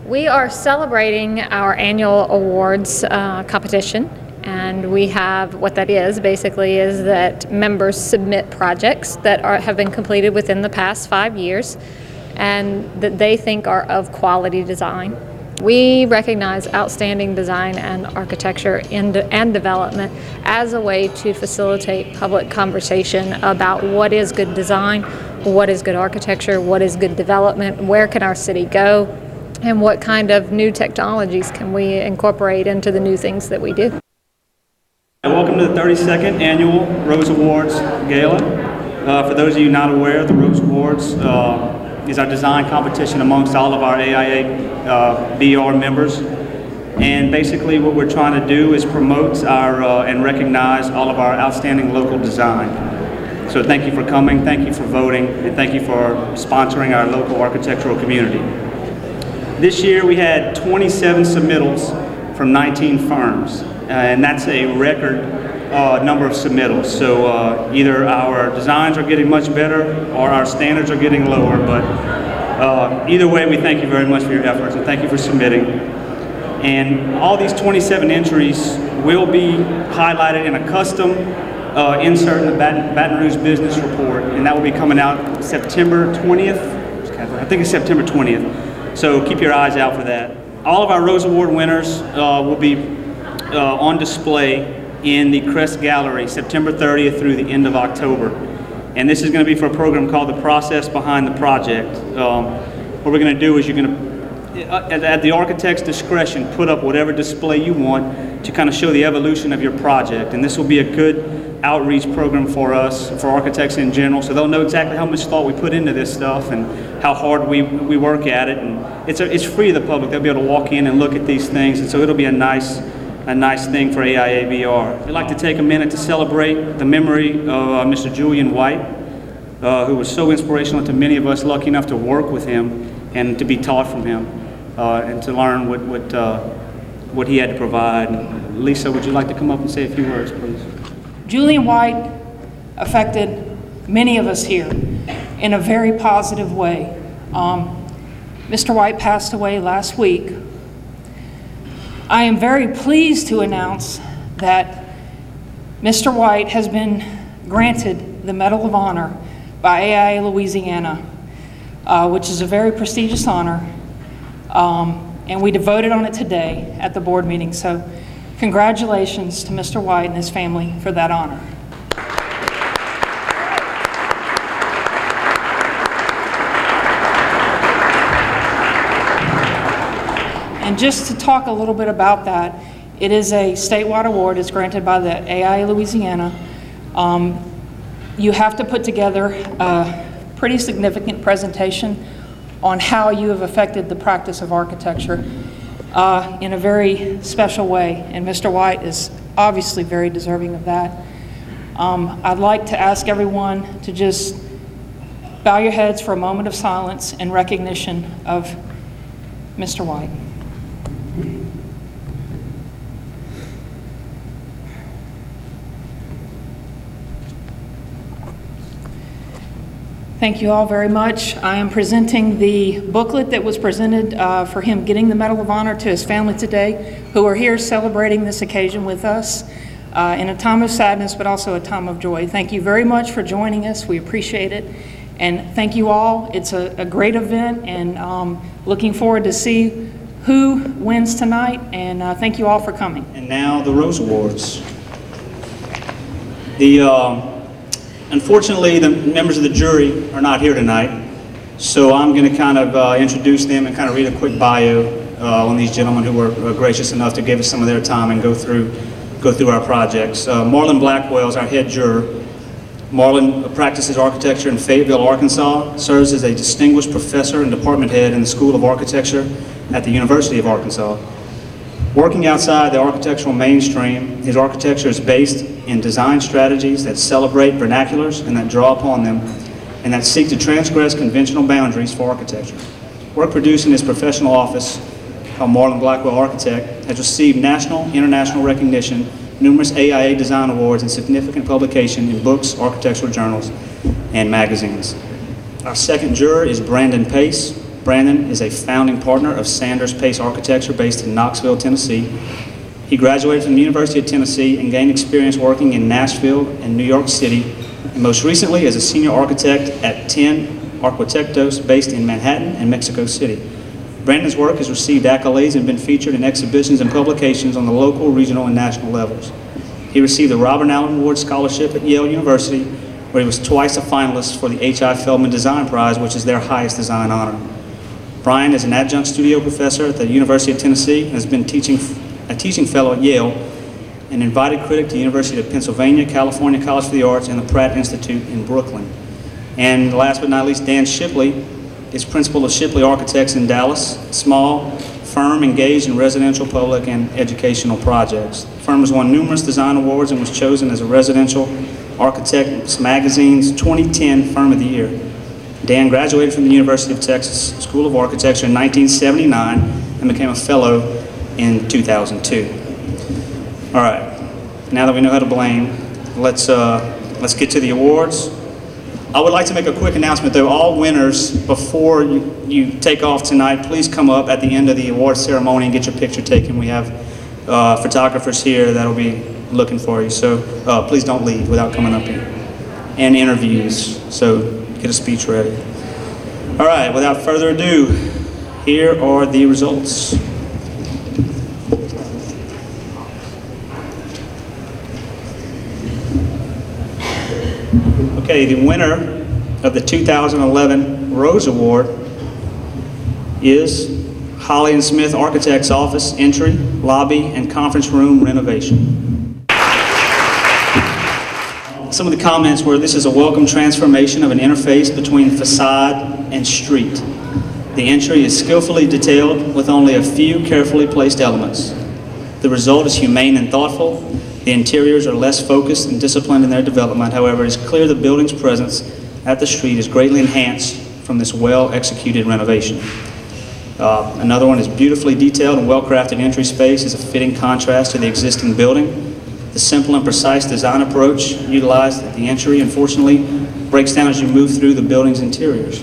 We are celebrating our annual awards competition, and we have, what that is basically is that members submit projects that have been completed within the past 5 years and that they think are of quality design. We recognize outstanding design and architecture and development as a way to facilitate public conversation about what is good design, what is good architecture, what is good development, where can our city go, and what kind of new technologies can we incorporate into the new things that we do. Welcome to the 32nd Annual Rose Awards Gala. For those of you not aware, the Rose Awards is our design competition amongst all of our AIA BR members. And basically what we're trying to do is promote and recognize all of our outstanding local design. So thank you for coming, thank you for voting, and thank you for sponsoring our local architectural community. This year we had 27 submittals from 19 firms, and that's a record number of submittals. So either our designs are getting much better or our standards are getting lower, but either way we thank you very much for your efforts and thank you for submitting. And all these 27 entries will be highlighted in a custom insert in the Baton Rouge Business Report, and that will be coming out September 20th. I think it's September 20th. So keep your eyes out for that. All of our Rose Award winners will be on display in the Crest Gallery September 30th through the end of October. And this is going to be for a program called The Process Behind the Project. What we're going to do is you're going to, at the architect's discretion, put up whatever display you want to kind of show the evolution of your project. And this will be a good outreach program for us, for architects in general, so they'll know exactly how much thought we put into this stuff and how hard we work at it. And it's free to the public. They'll be able to walk in and look at these things, and so it'll be a nice thing for AIA-BR. We'd like to take a minute to celebrate the memory of Mr. Julian White, who was so inspirational to many of us lucky enough to work with him and to be taught from him and to learn what he had to provide. Lisa, would you like to come up and say a few words, please? Julian White affected many of us here in a very positive way. Mr. White passed away last week. I am very pleased to announce that Mr. White has been granted the Medal of Honor by AIA Louisiana, which is a very prestigious honor, and we voted on it today at the board meeting. So congratulations to Mr. White and his family for that honor. And just to talk a little bit about that, it is a statewide award. It's granted by the AIA Louisiana. You have to put together a pretty significant presentation on how you have affected the practice of architecture in a very special way, and Mr. White is obviously very deserving of that. I'd like to ask everyone to just bow your heads for a moment of silence in recognition of Mr. White. Thank you all very much. I am presenting the booklet that was presented for him getting the Medal of Honor to his family today, who are here celebrating this occasion with us in a time of sadness, but also a time of joy. Thank you very much for joining us. We appreciate it. And thank you all. It's a great event, and looking forward to see who wins tonight. And thank you all for coming. And now the Rose Awards. Unfortunately, the members of the jury are not here tonight, so I'm going to kind of introduce them and kind of read a quick bio on these gentlemen who were gracious enough to give us some of their time and go through our projects. Marlon Blackwell is our head juror. Marlon practices architecture in Fayetteville, Arkansas, serves as a distinguished professor and department head in the School of Architecture at the University of Arkansas. Working outside the architectural mainstream, his architecture is based in design strategies that celebrate vernaculars and that draw upon them, and that seek to transgress conventional boundaries for architecture. Work produced in his professional office, called Marlon Blackwell Architect, has received national, international recognition, numerous AIA design awards, and significant publication in books, architectural journals, and magazines. Our second juror is Brandon Pace. Brandon is a founding partner of Sanders Pace Architecture based in Knoxville, Tennessee. He graduated from the University of Tennessee and gained experience working in Nashville and New York City, and most recently as a senior architect at 10 Arquitectos based in Manhattan and Mexico City. Brandon's work has received accolades and been featured in exhibitions and publications on the local, regional, and national levels. He received the Robert Allen Award Scholarship at Yale University, where he was twice a finalist for the H.I. Feldman Design Prize, which is their highest design honor. Brian is an adjunct studio professor at the University of Tennessee and has been a teaching fellow at Yale, an invited critic to the University of Pennsylvania, California College for the Arts, and the Pratt Institute in Brooklyn. And last but not least, Dan Shipley is principal of Shipley Architects in Dallas, a small firm engaged in residential, public, and educational projects. The firm has won numerous design awards and was chosen as a Residential Architects Magazine's 2010 Firm of the Year. Dan graduated from the University of Texas School of Architecture in 1979 and became a fellow in 2002. All right, now that we know how to blame, let's get to the awards. I would like to make a quick announcement though. All winners, before you take off tonight, please come up at the end of the award ceremony and get your picture taken. We have photographers here that'll be looking for you, so please don't leave without coming up here. And interviews, so get a speech ready. All right, without further ado, here are the results. Okay, the winner of the 2011 Rose Award is Holly & Smith Architects Office Entry, Lobby, and Conference Room Renovation. Some of the comments were, this is a welcome transformation of an interface between facade and street. The entry is skillfully detailed with only a few carefully placed elements. The result is humane and thoughtful. The interiors are less focused and disciplined in their development. However, it is clear the building's presence at the street is greatly enhanced from this well-executed renovation. Another one is beautifully detailed and well-crafted entry space is a fitting contrast to the existing building. The simple and precise design approach utilized at the entry, unfortunately, breaks down as you move through the building's interiors.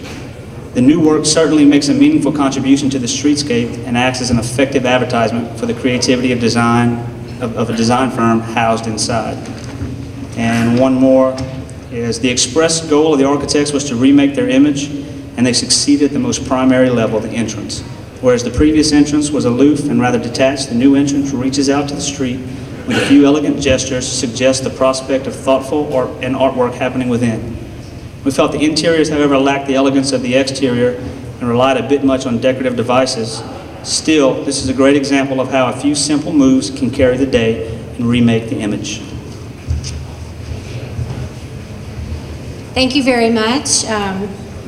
The new work certainly makes a meaningful contribution to the streetscape and acts as an effective advertisement for the creativity of design of a design firm housed inside. And one more is the express goal of the architects was to remake their image, and they succeeded at the most primary level, the entrance. Whereas the previous entrance was aloof and rather detached, the new entrance reaches out to the street with a few elegant gestures to suggest the prospect of thoughtful art and artwork happening within. We felt the interiors, however, lacked the elegance of the exterior and relied a bit much on decorative devices. Still, this is a great example of how a few simple moves can carry the day and remake the image. Thank you very much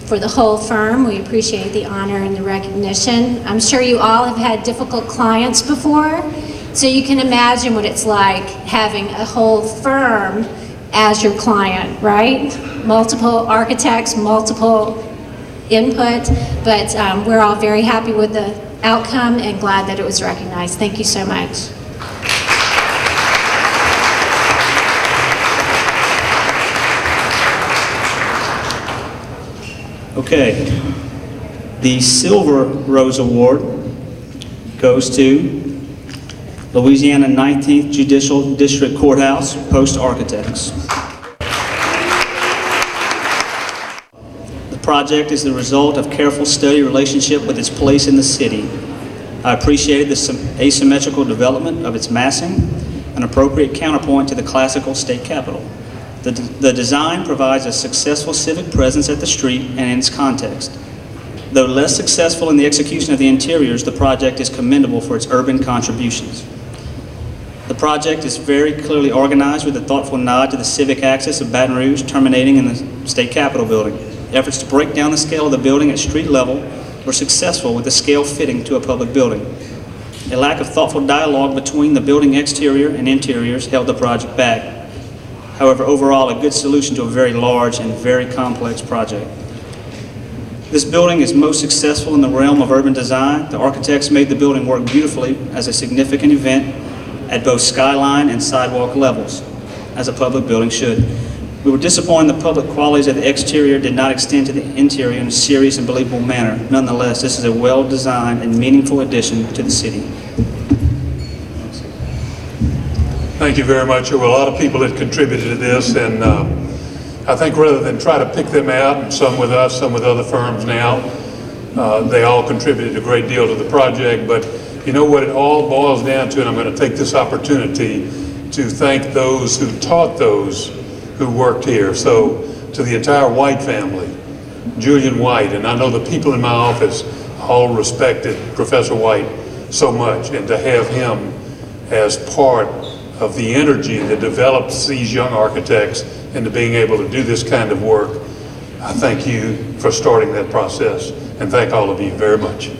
for the whole firm. We appreciate the honor and the recognition. I'm sure you all have had difficult clients before, so you can imagine what it's like having a whole firm as your client, right? Multiple architects, multiple input, but we're all very happy with the outcome and glad that it was recognized. Thank you so much. Okay, the Silver Rose Award goes to Louisiana 19th Judicial District Courthouse Post Architects. The project is the result of careful study relationship with its place in the city. I appreciated the asymmetrical development of its massing, an appropriate counterpoint to the classical state capitol. The design provides a successful civic presence at the street and in its context. Though less successful in the execution of the interiors, the project is commendable for its urban contributions. The project is very clearly organized with a thoughtful nod to the civic axis of Baton Rouge terminating in the State Capitol building. Efforts to break down the scale of the building at street level were successful with the scale fitting to a public building. A lack of thoughtful dialogue between the building exterior and interiors held the project back. However, overall, a good solution to a very large and very complex project. This building is most successful in the realm of urban design. The architects made the building work beautifully as a significant event at both skyline and sidewalk levels, as a public building should. We were disappointed the public qualities of the exterior did not extend to the interior in a serious and believable manner. Nonetheless, this is a well-designed and meaningful addition to the city. Thank you very much. There were a lot of people that contributed to this, and I think rather than try to pick them out, and some with us, some with other firms now, they all contributed a great deal to the project. But you know what it all boils down to, and I'm going to take this opportunity to thank those who taught those who worked here. So to the entire White family, Julian White, and I know the people in my office all respected Professor White so much, and to have him as part of the energy that develops these young architects into being able to do this kind of work, I thank you for starting that process, and thank all of you very much.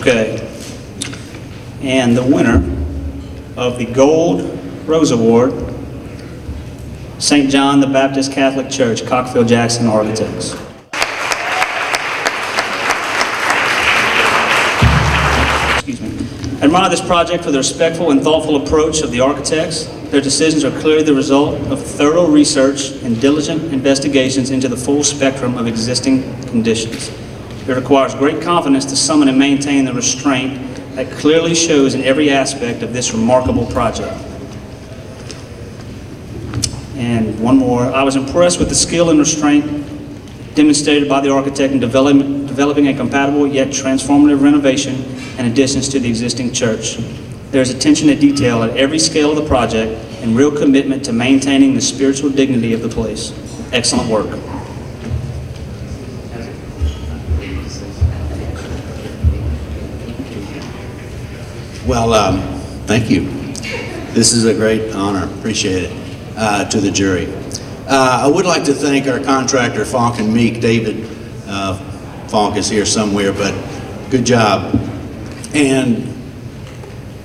Okay, and the winner of the Gold Rose Award, St. John the Baptist Catholic Church, Cockfield Jackson Architects. Excuse me. I admire this project for the respectful and thoughtful approach of the architects. Their decisions are clearly the result of thorough research and diligent investigations into the full spectrum of existing conditions. It requires great confidence to summon and maintain the restraint that clearly shows in every aspect of this remarkable project. And one more, I was impressed with the skill and restraint demonstrated by the architect in developing a compatible yet transformative renovation and additions to the existing church. There is attention to detail at every scale of the project and real commitment to maintaining the spiritual dignity of the place. Excellent work. Well, thank you. This is a great honor. Appreciate it. To the jury. I would like to thank our contractor, Fonk and Meek. David Fonk is here somewhere, but good job. And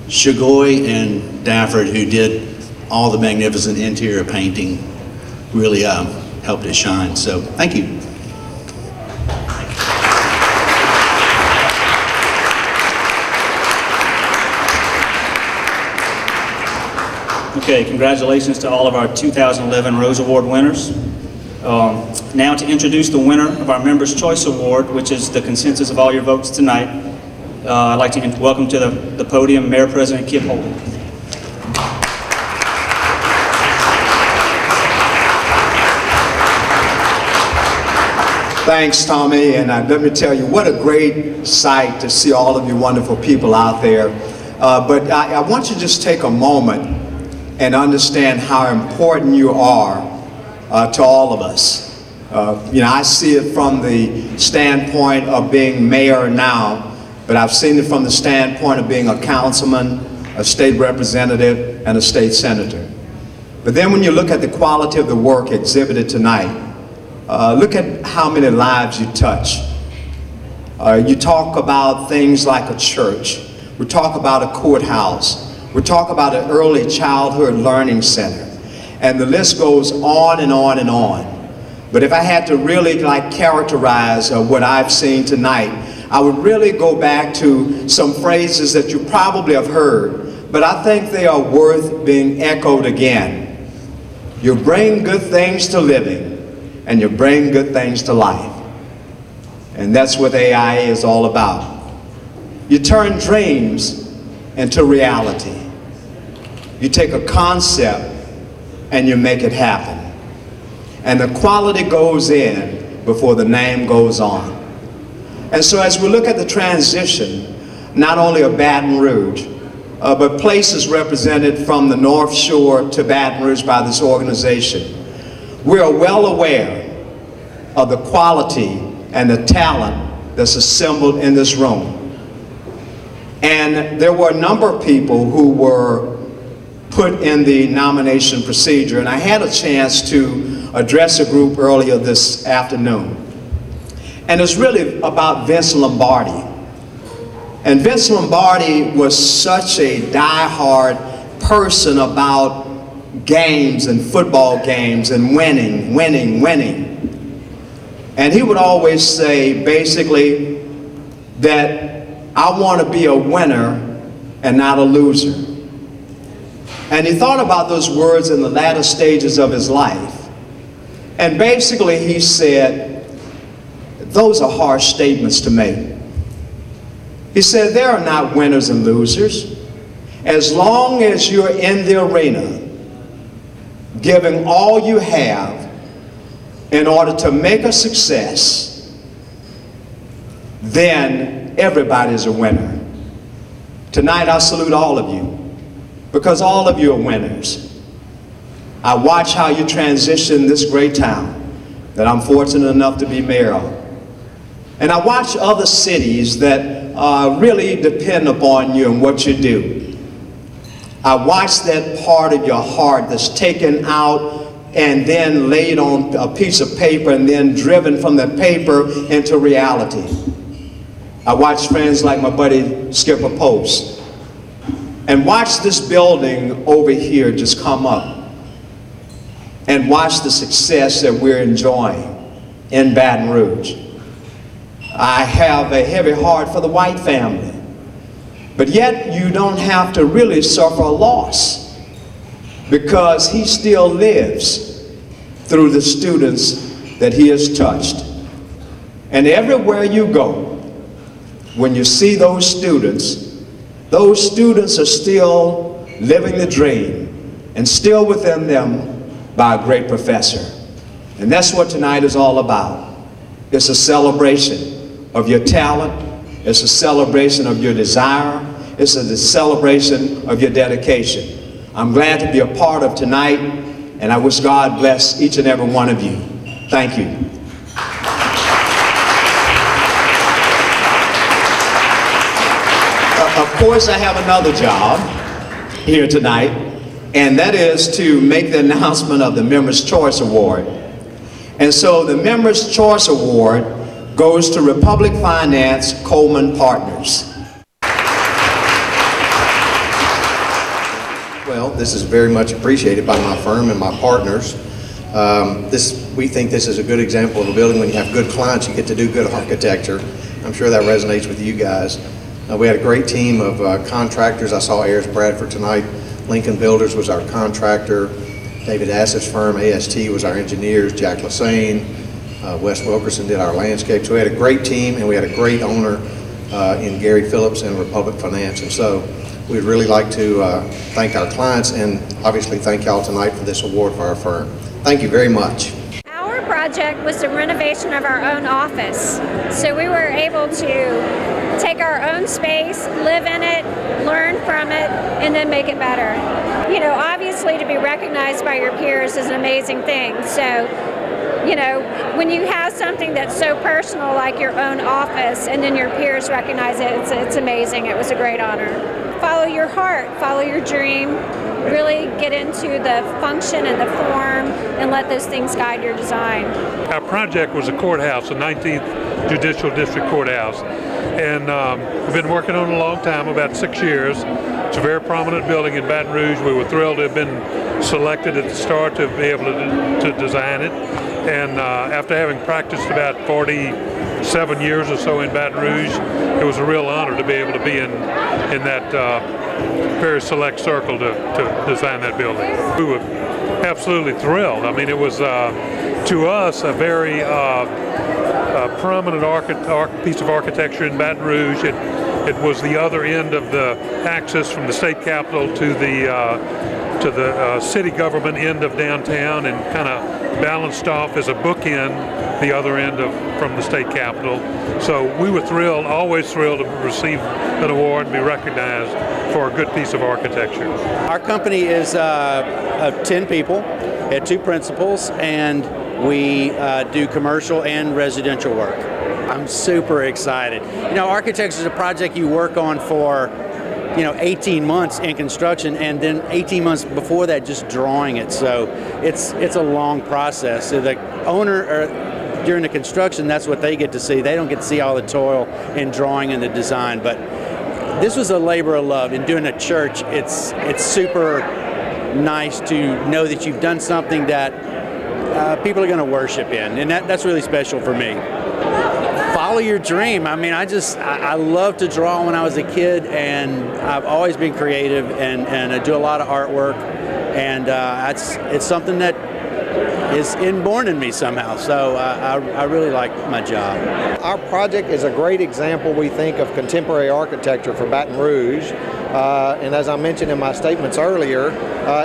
Shagoy and Dafford, who did all the magnificent interior painting, really helped it shine. So thank you. Okay, congratulations to all of our 2011 Rose Award winners. Now to introduce the winner of our Members' Choice Award, which is the consensus of all your votes tonight, I'd like to welcome to the podium Mayor President Kip Holden. Thanks, Tommy, and let me tell you, what a great sight to see all of you wonderful people out there. But I want you to just take a moment and understand how important you are to all of us. You know, I see it from the standpoint of being mayor now, but I've seen it from the standpoint of being a councilman, a state representative, and a state senator. But then when you look at the quality of the work exhibited tonight, look at how many lives you touch. You talk about things like a church. We talk about a courthouse. We talk about an early childhood learning center. And the list goes on and on and on. But if I had to really characterize what I've seen tonight, I would really go back to some phrases that you probably have heard, but I think they are worth being echoed again. You bring good things to living, and you bring good things to life. And that's what AI is all about. You turn dreams into reality. You take a concept and you make it happen. And the quality goes in before the name goes on. And so as we look at the transition, not only of Baton Rouge, but places represented from the North Shore to Baton Rouge by this organization, we are well aware of the quality and the talent that's assembled in this room. And there were a number of people who were put in the nomination procedure, and I had a chance to address a group earlier this afternoon. And it's really about Vince Lombardi. And Vince Lombardi was such a die-hard person about games and football games and winning. And he would always say, basically, that I want to be a winner and not a loser. And he thought about those words in the latter stages of his life. And basically he said, those are harsh statements to make. He said, there are not winners and losers. As long as you're in the arena, giving all you have in order to make a success, then everybody's a winner. Tonight I salute all of you, because all of you are winners. I watch how you transition this great town that I'm fortunate enough to be mayor of. And I watch other cities that really depend upon you and what you do. I watch that part of your heart that's taken out and then laid on a piece of paper and then driven from the paper into reality. I watch friends like my buddy Skipper Post, and watch this building over here just come up, and watch the success that we're enjoying in Baton Rouge. I have a heavy heart for the White family, but yet you don't have to really suffer a loss, because he still lives through the students that he has touched. And everywhere you go, when you see those students are still living the dream and still within them by a great professor. And that's what tonight is all about. It's a celebration of your talent. It's a celebration of your desire. It's a celebration of your dedication. I'm glad to be a part of tonight, and I wish God bless each and every one of you. Thank you. Of course, I have another job here tonight, and that is to make the announcement of the Members' Choice Award. And so the Members' Choice Award goes to Republic Finance Coleman Partners. Well, this is very much appreciated by my firm and my partners. We think this is a good example of a building. When you have good clients, you get to do good architecture. I'm sure that resonates with you guys. We had a great team of contractors. I saw Ayers Bradford tonight. Lincoln Builders was our contractor. David Ass's firm, AST, was our engineers. Jack Lassane, Wes Wilkerson did our landscape. So we had a great team, and we had a great owner in Gary Phillips and Republic Finance. And so we'd really like to thank our clients and obviously thank y'all tonight for this award for our firm. Thank you very much. Our project was the renovation of our own office. So we were able to take our own space, live in it, learn from it, and then make it better. You know, obviously to be recognized by your peers is an amazing thing. So, you know, when you have something that's so personal like your own office and then your peers recognize it, it's amazing. It was a great honor. Follow your heart, follow your dream, really get into the function and the form and let those things guide your design. Our project was a courthouse, the 19th Judicial District Courthouse. And we've been working on it a long time, about 6 years. It's a very prominent building in Baton Rouge. We were thrilled to have been selected at the start to be able to design it. And after having practiced about 47 years or so in Baton Rouge, it was a real honor to be able to be in that very select circle to design that building. We were absolutely thrilled. I mean, it was, to us, a very prominent piece of architecture in Baton Rouge. It was the other end of the axis from the state capitol to the city government end of downtown, and kind of balanced off as a bookend the other end from the state capitol. So we were thrilled, always thrilled to receive an award and be recognized for a good piece of architecture. Our company is of 10 people, had 2 principals, and we do commercial and residential work. I'm super excited. You know, architecture is a project you work on for, 18 months in construction, and then 18 months before that just drawing it. So it's a long process. So the owner, during the construction, that's what they get to see. They don't get to see all the toil in drawing and the design. But this was a labor of love. In doing a church, it's super nice to know that you've done something that people are going to worship in, and that's really special for me. Follow your dream. I mean, I loved to draw when I was a kid, and I've always been creative, and I do a lot of artwork, and it's something that is inborn in me somehow. So I really like my job. Our project is a great example, we think, of contemporary architecture for Baton Rouge. And as I mentioned in my statements earlier,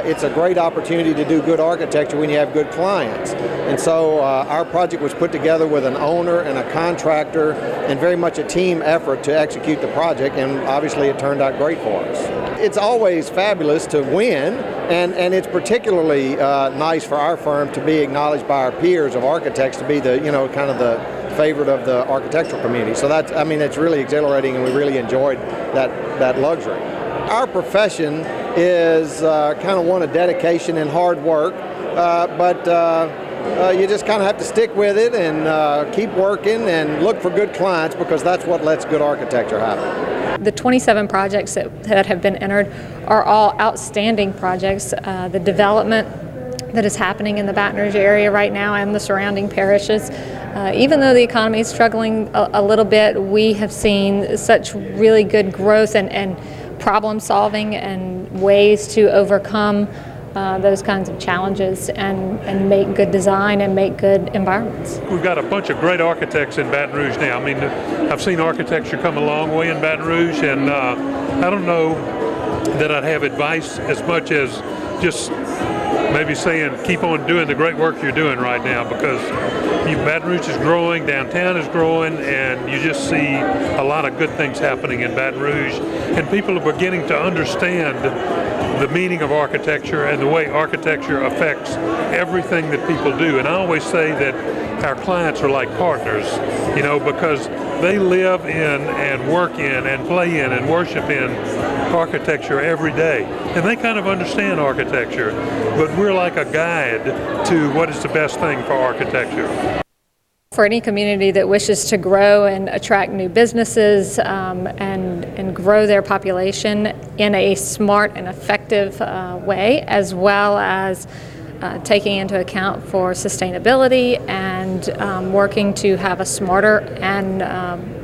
it's a great opportunity to do good architecture when you have good clients. And so our project was put together with an owner and a contractor and very much a team effort to execute the project, and obviously it turned out great for us. It's always fabulous to win, and it's particularly nice for our firm to be acknowledged by our peers of architects to be the, kind of the favorite of the architectural community. So that's, it's really exhilarating, and we really enjoyed that luxury. Our profession is kind of one of dedication and hard work, but you just kind of have to stick with it and keep working and look for good clients, because that's what lets good architecture happen. The 27 projects that have been entered are all outstanding projects. The development that is happening in the Baton Rouge area right now and the surrounding parishes, even though the economy is struggling a little bit, we have seen such really good growth and problem solving and ways to overcome those kinds of challenges and make good design and make good environments. We've got a bunch of great architects in Baton Rouge now. I mean, I've seen architecture come a long way in Baton Rouge, and I don't know that I'd have advice as much as just maybe saying keep on doing the great work you're doing right now, because Baton Rouge is growing, downtown is growing, and you just see a lot of good things happening in Baton Rouge, and people are beginning to understand the meaning of architecture and the way architecture affects everything that people do. And I always say that our clients are like partners, because they live in and work in and play in and worship in architecture every day. And they kind of understand architecture, but we're like a guide to what is the best thing for architecture. For any community that wishes to grow and attract new businesses and grow their population in a smart and effective way, as well as taking into account for sustainability and working to have a smarter and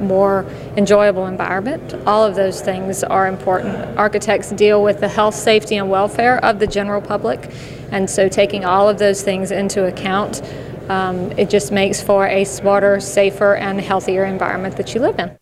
more enjoyable environment. All of those things are important. Architects deal with the health, safety, and welfare of the general public, and so taking all of those things into account, it just makes for a smarter, safer, and healthier environment that you live in.